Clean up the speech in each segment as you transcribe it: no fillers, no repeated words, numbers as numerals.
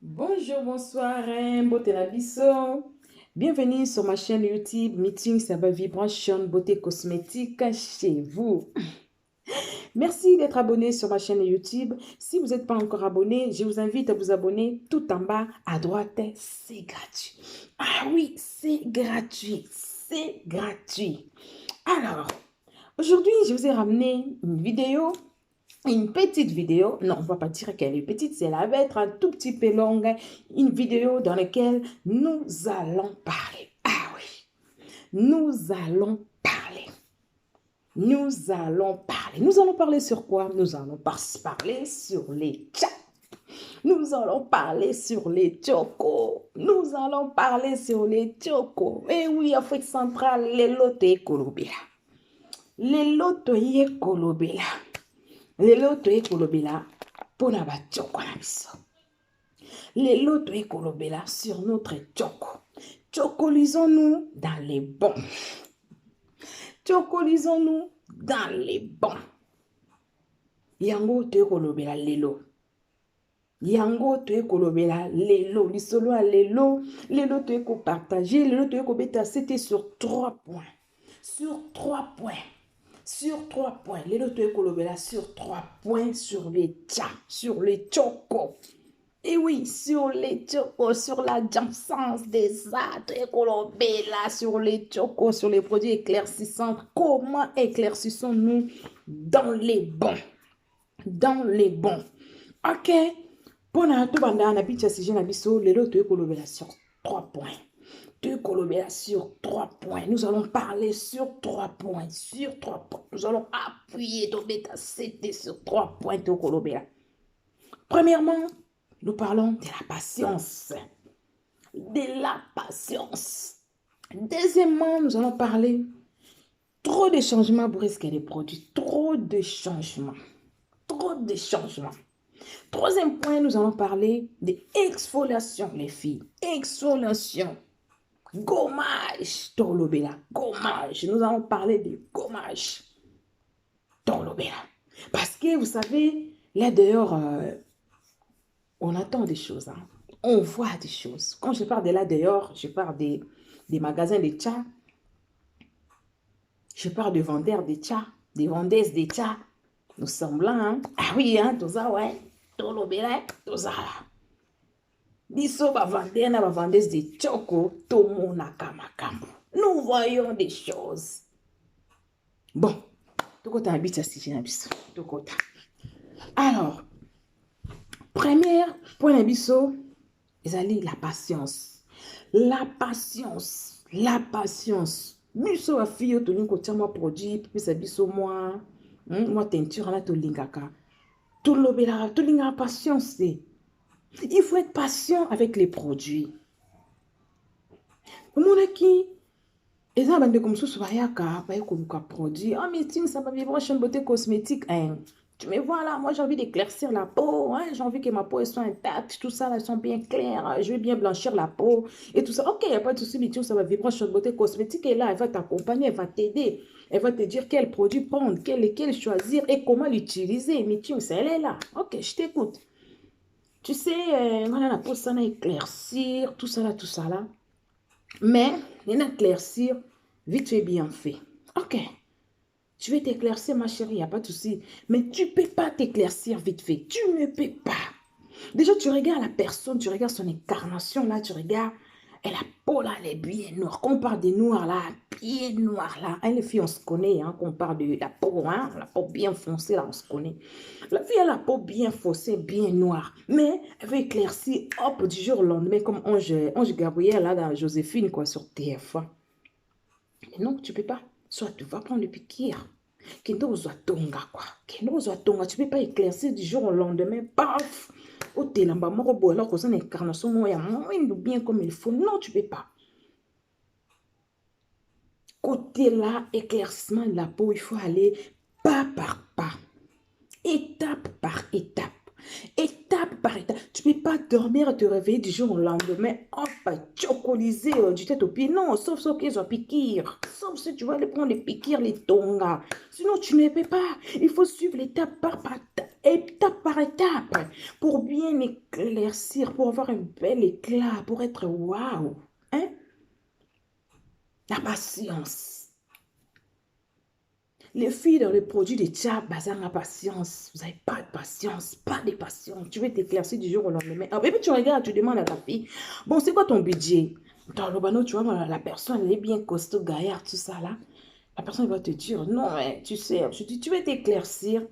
Bonjour, bonsoir, beauté la biso. Bienvenue sur ma chaîne YouTube Meeting Saba Vibration Beauté Cosmétique chez vous. Merci d'être abonné sur ma chaîne YouTube. Si vous n'êtes pas encore abonné, je vous invite à vous abonner tout en bas à droite. C'est gratuit. Ah oui, c'est gratuit. C'est gratuit. Alors, aujourd'hui, je vous ai ramené une petite vidéo, non, on ne va pas dire qu'elle est petite, elle va être un tout petit peu longue, une vidéo dans laquelle nous allons parler. Ah oui, nous allons parler. Nous allons parler. Nous allons parler sur quoi? Nous allons parler sur les chats. Nous allons parler sur les chocos. Nous allons parler sur les chocos. Eh oui, Afrique centrale, les lotes et Kolobela. Les lotes et Kolobela. Lelo to ekolobela pona ba tchoko na biso. Lelo to ekolobela sur notre tchoko. Tchokolisons-nous dans les bons. Tchokolisons-nous dans les bons. Yango to ekolobela lelo. Yango to ekolobela lelo. Lisolo a lelo. Lelo to ekopartager. Lelo to ekobeta. C'était sur 3 points. Sur 3 points. Sur 3 points. Les loto ekolobela sur 3 points sur les tchas, sur les chocos. Et oui, sur les chocos, sur la jamsance des arts ekolobela, sur les chocos, sur les produits éclaircissants. Comment éclaircissons-nous dans les bons? Dans les bons. Ok. Pona to banda na bicha si na biso, les loto ekolobela sur 3 points. De Kolobela sur 3 points. Nous allons parler sur 3 points. Sur 3 points. Nous allons appuyer ton bêta CT sur 3 points de Kolobela. Premièrement, nous parlons de la patience. De la patience. Deuxièmement, nous allons parler trop de changements brusques des produits. Trop de changements. Trop de changements. Troisième point, nous allons parler d'exfoliation, les filles. Exfoliation. Gommage, Tolobela, gommage. Nous allons parler de gommage, Tolobela. Parce que vous savez, là dehors, on attend des choses. Hein. On voit des choses. Quand je parle de là dehors, je parle des magasins de tchats. Je parle de vendeurs de tchats, des vendeuses de tchats. Nous sommes là. Hein? Ah oui, hein, tout ça, ouais. Tolobela, tout ça. Biso ba vendeur na ba vendeuse de choco, tomo nakamakambo. Nous voyons des choses. Bon, tokota habite si na biso. Tokota. Alors, premier point na biso, ezali la patience. La patience. La patience. Biso wa fille tolinga kotia mwa produit, pesa biso mwa teinture na tolingaka. Tolobela, tolinga patience. Il faut être patient avec les produits. Comment qui et ça, comme ça, produit. Ah, mais tiens, ça va vivre une beauté cosmétique. Hein. Tu me vois là, moi j'ai envie d'éclaircir la peau. Hein. J'ai envie que ma peau soit intacte. Tout ça, là, sont bien clairs. Je vais bien blanchir la peau. Et tout ça. Ok, il n'y a pas de souci, mais tiens, ça va vivre une beauté cosmétique. Et là, elle va t'accompagner, elle va t'aider. Elle va te dire quel produit prendre, lequel choisir et comment l'utiliser. Mais tiens, elle est là. Ok, je t'écoute. Tu sais, on a la peau, ça va éclaircir, tout ça là. Mais, on a éclaircir, vite fait, bien fait. Ok, tu veux t'éclaircir, ma chérie, il n'y a pas de souci. Mais tu ne peux pas t'éclaircir vite fait. Tu ne peux pas. Déjà, tu regardes la personne, tu regardes son incarnation, là, tu regardes. Et la peau, là, elle est bien noire. Quand on parle des noirs, là, bien noir, là. Hein, les filles, on se connaît, hein, quand on parle de la peau, hein, la peau bien foncée, là, on se connaît. La fille a la peau bien foncée, bien noire. Mais elle veut éclaircir, hop, du jour au lendemain, comme Ange Gabriel, là, dans Joséphine, quoi, sur TF1. Mais non, tu ne peux pas. Soit tu vas prendre le piqûre. Kendo ozwa tonga, quoi. Kendo ozwa tonga, tu ne peux pas éclaircir du jour au lendemain, paf. Au telamba, moko boy, alors que ça, l'incarnation, bien comme il faut. Non, tu ne peux pas. Côté là, éclaircissement de la peau, il faut aller pas par pas. Étape par étape. Étape par étape. Tu ne peux pas dormir et te réveiller du jour au lendemain, hop, chocolisé du tête aux pieds. Non, sauf qu'ils ont piqûre. Sauf si tu vas aller prendre les piqûres, les tongas. Sinon, tu ne peux pas. Il faut suivre étape par étape, pour bien éclaircir, pour avoir un bel éclat, pour être waouh. Hein? La patience. Les filles dans les produits de Tchab, bazar la patience. Vous n'avez pas de patience, pas de patience. Tu veux t'éclaircir du jour au lendemain. Et puis tu regardes, tu demandes à ta fille, bon, c'est quoi ton budget? Dans le bano, tu vois, la personne, elle est bien costaud, gaillard, tout ça là. La personne va te dire, non, mais tu sais, je dis, tu veux t'éclaircir.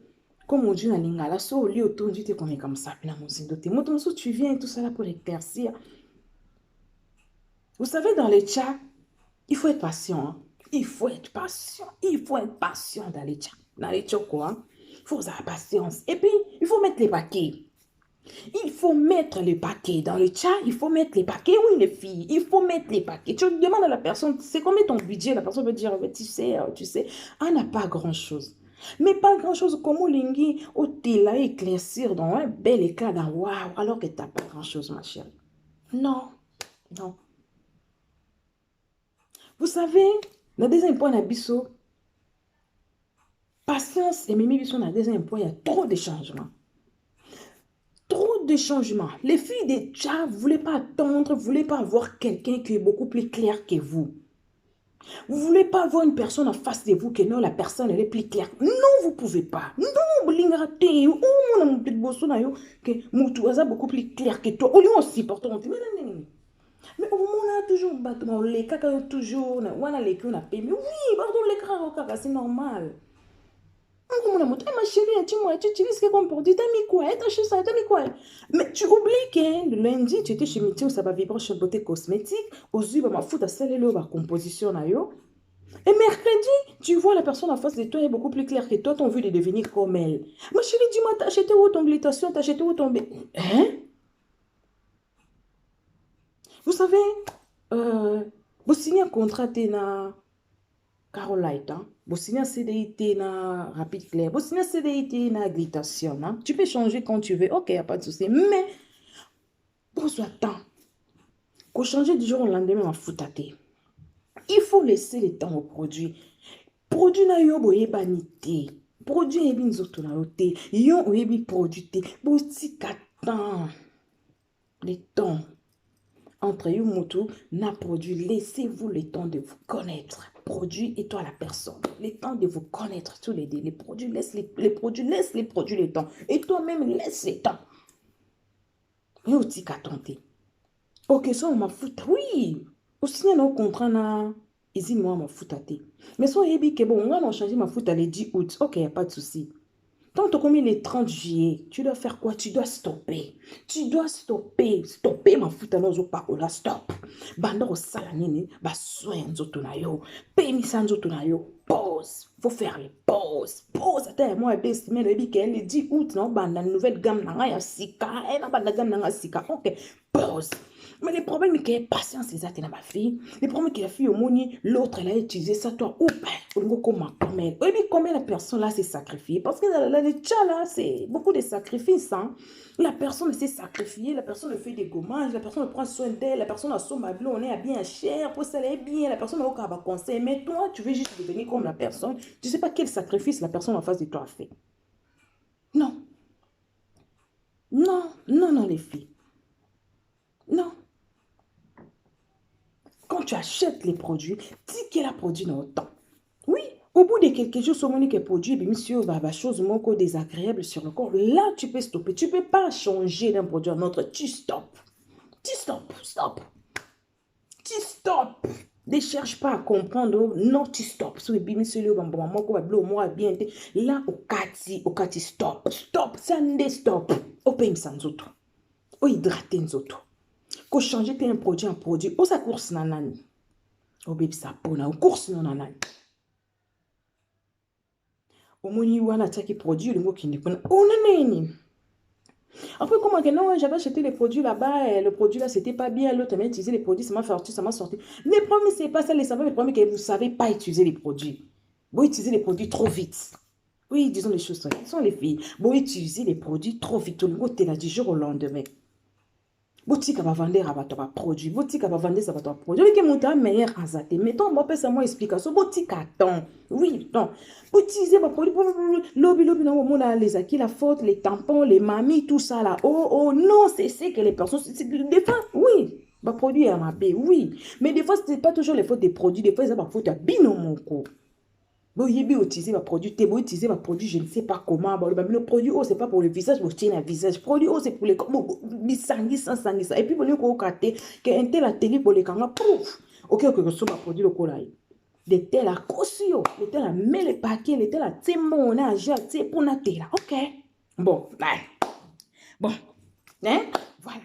Comme on dit dans l'ingala, so au lieu autour, tu t'es comme ça, puis là, mon signe de tu viens, tout ça là pour l'éclaircir. Vous savez, dans les chats, il faut être patient. Hein? Il faut être patient. Il faut être patient dans les chats. Dans les chats, quoi. Il faut avoir patience. Et puis, il faut mettre les paquets. Il faut mettre les paquets. Dans le chat, il faut mettre les paquets. Oui, les filles, il faut mettre les paquets. Tu demandes à la personne, c'est combien ton budget? La personne veut dire, tu sais, on n'a pas grand-chose. Mais pas grand-chose. Comment lingi, au là éclaircir dans un bel éclat dans waouh, alors que tu n'as pas grand-chose, ma chérie. Non, non. Vous savez, le deuxième point, Nabiso, patience et Mimi Bisso, le deuxième point, il y a trop de changements. Trop de changements. Les filles des tchats ne voulaient pas attendre, ne voulaient pas avoir quelqu'un qui est beaucoup plus clair que vous. Vous ne voulez pas avoir une personne en face de vous que non, la personne elle est plus claire. Non, vous ne pouvez pas. Non, blingate, ou mon petit bosso na yo, que moutou a beaucoup plus clair que toi. Au lieu on supporte, on dit, mais au moment on a toujours battu, les caca toujours, on a les queues, on a payé. Mais oui, pardon, les caca, c'est normal. Ma chérie, tu utilises quel comportement? T'as mis quoi? T'as acheté ça, t'as mis quoi? Mais tu oublies que le lundi, tu étais chez Métier, ça va vibrer chez Beauté Cosmétique. Aujourd'hui, ma fout à celle la composition. Et mercredi, tu vois la personne en face de toi est beaucoup plus claire que toi, t'as envie de devenir comme elle. Ma chérie, dis-moi, t'as acheté où ton blitation? T'as acheté où ton... Hein? Vous savez, vous signez un contrat, t'es na... Carolite, hein? Vous signez un CDI, na Rapide Clair. Vous signez un CDI, na Glitation, hein? Tu peux changer quand tu veux. Ok, il n'y a pas de souci. Mais, pose-toi temps. Pour changer du jour au lendemain, ma foutaté. Il faut laisser le temps au produit. Produit na yo boye banité. Produit ebi nzoto na yo te. Yo oyebi produit te. Boti katan. Le temps. Entre you moto na produit. Laissez-vous le temps de vous connaître. Produit et toi la personne. Le temps de vous connaître tous les deux. Les produits laissent les produits le temps. Et toi-même laisse le temps. Yo ti katante. Ok, ça on m'a foutu. Oui. Aussi on a un contrat na. Ici, moi, ma fout à thé. Mais si on dit que bon, on va changer ma fout à le 10 août. Ok, il n'y a pas de souci. Tant que comme il est 30 juillet, tu dois faire quoi? Tu dois stopper. Tu dois stopper. Stopper ma fout à nos paroles. Stop. Banda au salanini, ba soin zotonayo. Pemi san zotonayo. Pause. Faut faire les pauses. Pause. Attends, moi, best, mais le dit qu'elle est 10 août, non? Banda nouvelle gamme n'a rien sika. Elle a banda gamme n'a sika. Ok. Pause. Mais le problème est que patience, c'est ça, t'es ma fille. Le problème est que la fille au moni, l'autre, elle a utilisé ça, toi, ou ben, comment elle. Oui, mais combien la personne là s'est sacrifiée? Parce que le tcha là, c'est beaucoup de sacrifices, hein. La personne s'est sacrifiée, la personne fait des gommages, la personne prend soin d'elle, la personne a son mablo, on est à bien cher, pour ça, elle est bien, la personne a aucun conseil. Mais toi, tu veux juste devenir comme la personne. Tu sais pas quel sacrifice la personne en face de toi a fait. Non. Non, non, non, les filles. Non. Quand tu achètes les produits, dis qu'elle a produit dans le temps. Oui, au bout de quelques jours, ce monique est produit, mais monsieur, chose moins désagréable sur le corps. Là, tu peux stopper. Tu ne peux pas changer d'un produit à un autre. Tu stops. Tu stop. Tu stop. Ne cherche pas à comprendre. Non, tu stop. Là, au kati, stop. Stop. Ça ne stop. Au pays, sans autre. Au hydrater, sans autre. Ko changer un produit en produit. Au sa course nanani. Au bébé sa peau na. Au course nanani. Au moni wana taki produit le mot qui n'est pas. Oh nanani. Après comment que non, j'avais acheté les produits là-bas et le produit là c'était pas bien. L'autre m'a utilisé les produits, ça m'a sorti. Les problèmes c'est pas ça les savants, les problèmes que vous savez pas utiliser les produits. Vous utilisez les produits trop vite. Oui, disons les choses. Ce sont les filles. Bon, utiliser les produits trop vite. Tu es du jour au lendemain. Boutique va vendre un produit. Boutique va vendre un produit. Oui, que mon temps meilleur à zater. Mettons, on va faire ça, moi explication. Boutique attend. Oui, non. Utiliser ma produit. Lobby, non, on a les acquis, la faute, les tampons, les mamies, tout ça là. Oh, non, c'est que les personnes. Des fois, oui. Ma produit est à ma baie, oui. Mais des fois, ce n'est pas toujours les fautes des produits. Des fois, c'est ma faute à bino mon co. Bon, il y a utiliser ma produit, tu utiliser ma produit, je ne sais pas comment. Bon, le produit, oh, c'est pas pour le visage, pour tirer un visage. Produit, oh, c'est pour les. Bisangui, sans sanguis, ça. Et puis, bon, il faut que qu'un tel a télé pour les camas, pouf. Ok, ok, que ma produit, le colaï. De tel à cosio, de tel à met les paquets, de tel à témoin, on a jeté pour la télé. Ok. Bon, bon, hein, voilà.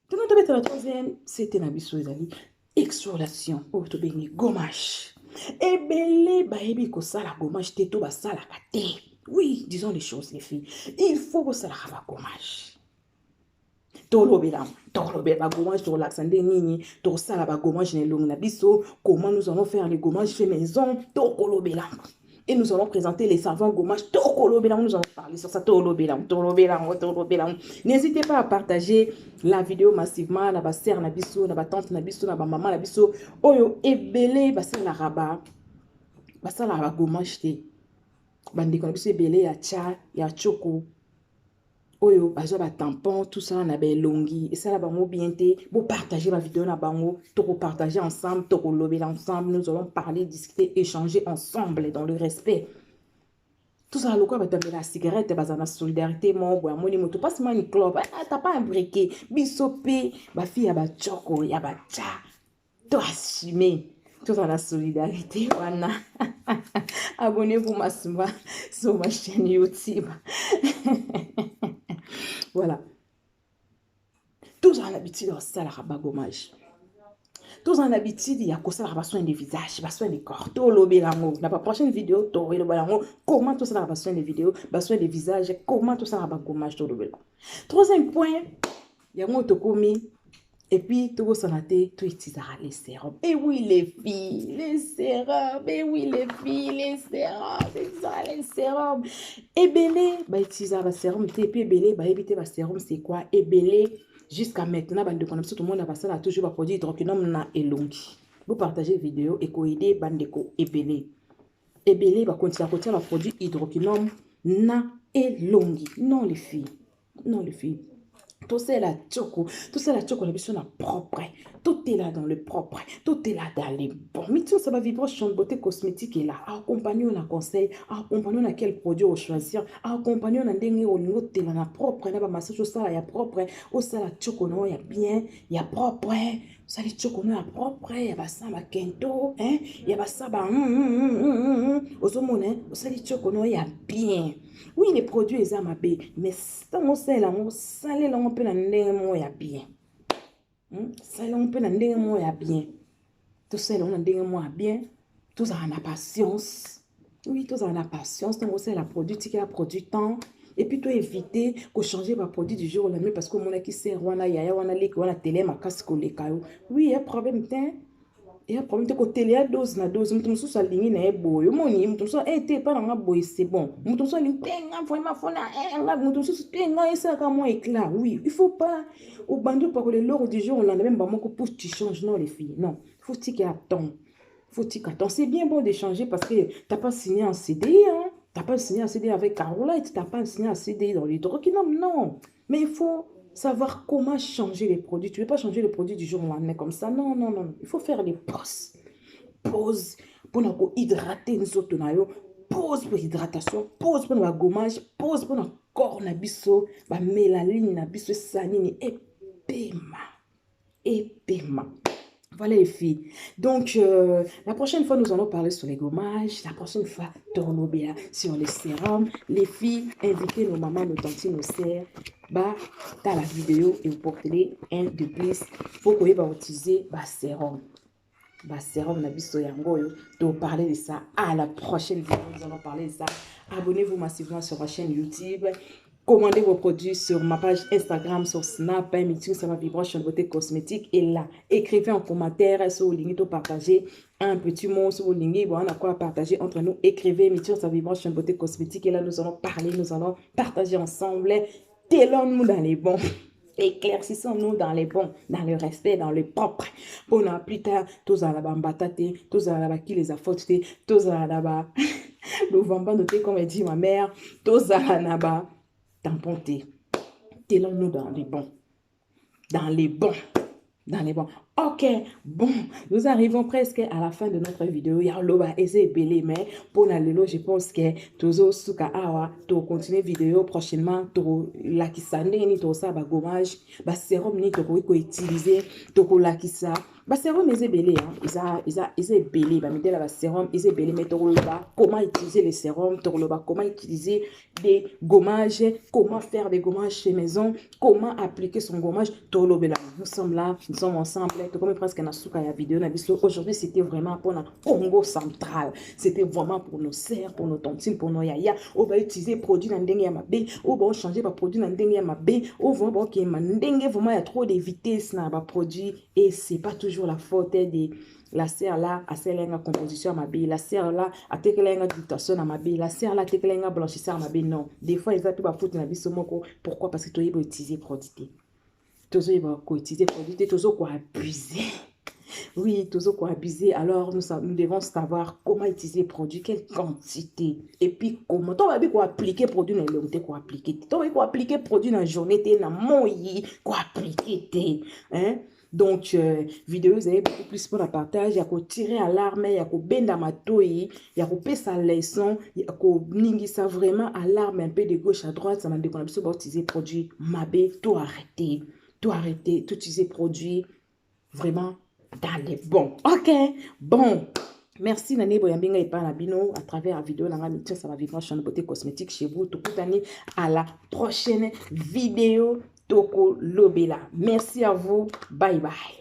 Tout le monde la troisième, c'était la biso, les amis. Exfoliation, oh, tu bénis, gommage. Ebele baebi ko sala gommage te to ba sala kate. Oui, disons les choses les filles. Il faut que ça la gommage. Tolobela gommage to la sande nini, to sala ba gommage ne long na biso, comment nous allons faire les gommages fait maison, to kolobela. Et nous allons présenter les savons gommage, to kolobela, nous allons parler sur ça, tolobela. N'hésitez pas à partager la vidéo massivement, na ba sœur na biso, na ba tante na biso, na ba maman na biso, oyo ebele ba sala raba. Basala ba gommage te. Bandi kon biso ebele ya cha, ya choko. Oyo bazwa ba tampon, tout ça na ba longi. Et ça la bango bien te. Bo partager ma vidéo na bango, to partager ensemble, to lobby ensemble, nous allons parler, discuter, échanger ensemble dans le respect. Tout ça, le quoi, la cigarette, la solidarité, mon bois, mon moto, passe moi une clope, t'as pas un briquet, bisopé, ma fille, y'a ba choco, y'a ba cha, toi assumer. Tout ça, la solidarité, voilà. Abonnez-vous massivement sur ma chaîne YouTube. Voilà. Tout ça, l'habitude, ça, la rabat gommage. Tous en habitude, il y a que ça, la soin des visages, la soin des corps, tout le bélango. Dans la prochaine vidéo, tu auras le bélango. Comment tout ça, la soin des vidéos, la soin des visages, comment tout ça, la gommage, tout le bélango. Troisième point, il y a un autocommis. Et puis, tout ça, tu utiliseras les sérums. Et oui, les filles, les sérums. Et oui, les filles, les sérums. C'est ça, les sérums. Et belé, bah, utiliser les sérums. Et puis, belé, bah, éviter les sérums, c'est quoi? Et belé, jusqu'à maintenant, bah, tout le monde a passé là, toujours produit hydroquinone na elongi. Vous partagez la vidéo et coïdez, bandeko, et belé. Et belé, bah, continuer à côté, la produit hydroquinone na elongi. Non, les filles. Non, les filles. Tout ça la choco, la mission propre. Tout est là dans le propre, tout est là dans les bons. Mais tout ça va vivre champ de beauté cosmétique est là. Accompagner on a conseil, accompagner on a quel produit au choisir, accompagner on a dengue au niveau de la propre, na ba massage ça ya propre, au ça la choco non ya bien, ya propre. Ça les choco non ya propre, ya ba ça ba kento, hein, ya ba ça ba au somone, ça les choco non ya bien. Oui, les produits ils ma bé, mais ça on sait là, on salé là on peut la ndenge ya bien. Ça là on peut la ndenge ya bien. Tout ça là on a ndenge ya bien. Tout ça on a patience. Oui, tout ça on a patience. Donc on sait la produit, tu la produit temps. Et puis tu éviter que changer ma produit du jour au lendemain parce que mon qui sert wana yaya wana lek wana télé ma casse collé kayo. Oui, il y a problème t'es. Il y a problème que télé a dose na dose mutu musu sa lingi na eboyo moni mutu so te pa na boy c'est bon mutu so lingi tenga vraiment fona nga mutu so tenga esa ka moi éclat. Oui, il faut pas au bandeau pour que le lors du jour on lendemain ba moko pour tu changes non les filles. Non, faut qu'il y ait attend. Faut qu'il y ait attend. C'est bien bon d'échanger parce que t'as pas signé un CDI hein. T'as pas signé un CDI avec Carolite, t'as pas signé un CDI dans l'hydroquinone, non. Mais il faut savoir comment changer les produits. Tu ne veux pas changer les produits du jour au lendemain comme ça. Non, non, non. Il faut faire les pauses. Pause pour hydrater nous autres. Pause pour hydratation. Pause pour le gommage. Pause pour le corps. La mélanine, la biso sanine. Et paiement. Voilà les filles. Donc, la prochaine fois, nous allons parler sur les gommages. La prochaine fois, tournobéa sur les sérums. Les filles, invitez nos mamans, nos tantes, nos sœurs. Bah, dans la vidéo et vous portez un de plus. Faut que vous utiliser bah sérum. Bah sérum na biso yango yo. Donc, parler de ça à la prochaine vidéo. Nous allons parler de ça. Abonnez-vous massivement sur ma chaîne YouTube. commandez vos produits sur ma page Instagram, sur Snap, Meeting, ça va Vibration Beauté Cosmétique. Et là, écrivez en commentaire sur le link, partager un petit mot sur le link. Bon, on a quoi à partager entre nous. Écrivez Meeting, ça va Vibration Beauté Cosmétique. Et là, nous allons parler, nous allons partager ensemble. Télons-nous dans les bons. Éclaircissons-nous dans les bons, dans le respect, dans le propre. Pour n'a plus tard, tous à la bambatate, tous à la qui les a fautes, tous à la bas. Le vamban noté, comme dit ma mère, tous à la naba. Tamponté. Télons-nous dans les bons. Dans les bons. Dans les bons. Ok, bon, nous arrivons presque à la fin de notre vidéo. Ya loba ese belé, mais pour la lelo, je pense que tozo suka awa, to continuer vidéo prochainement, to la kisane ni to sa ba gommage, ba sérum ni to ko utiliser, to ko la kisa. Ba sérum ese belé, hein. Ese belé, ba mettre la ba sérum ese belé, mais to loba comment utiliser les sérums, to loba comment utiliser des gommages, comment faire des gommages chez maison, comment appliquer son gommage, to loba. Nous sommes là, nous sommes ensemble. Comme presque na souka ya vidéo na biso. Aujourd'hui, c'était vraiment pour notre Congo central. C'était vraiment pour nos sœurs, pour nos tontines, pour nos yaya. On va utiliser produits dans dengue ya mabe. On va changer par produit dans dengue ya mabe. On va voir qu'il y a dengue vraiment il y a trop de vitesse dans ba produit et c'est pas toujours la faute de la sœur là a celle composition à ma bille, la sœur là a tekela dictation à ma bille, la sœur là tekela blanchisseur à ma bille. Non, des fois ils ont tout ba faute na biso moko. Pourquoi? Parce que tu vas utiliser produit. Tous ils vont utiliser produit, tous quoi abuser. Oui, tous quoi abuser. Alors nous devons savoir comment utiliser produit, quelle quantité et puis comment. Tu vas quoi appliquer produit dans le temps quoi appliquer. Tu vas quoi appliquer produit dans la journée dans moyi quoi appliquer hein. Donc vidéo vous avez beaucoup plus pour la partage. Il y a qu'au tirer à l'arme, il y a qu'au benda matoi, il y a qu'au passer sa leçon, il y a qu'au ningi ça vraiment à l'arme un peu de gauche à droite. Ça m'a dit qu'on a besoin d'utiliser produit mabé, tout arrêter. Tout arrêter, tout utiliser produit vraiment dans les bons. Ok, bon. Merci Nani Boyambinga et Panabino à travers la vidéo. Ça va vivre en beauté cosmétique chez vous. Tout année à la prochaine vidéo. Toko Lobela. Merci à vous. Bye bye.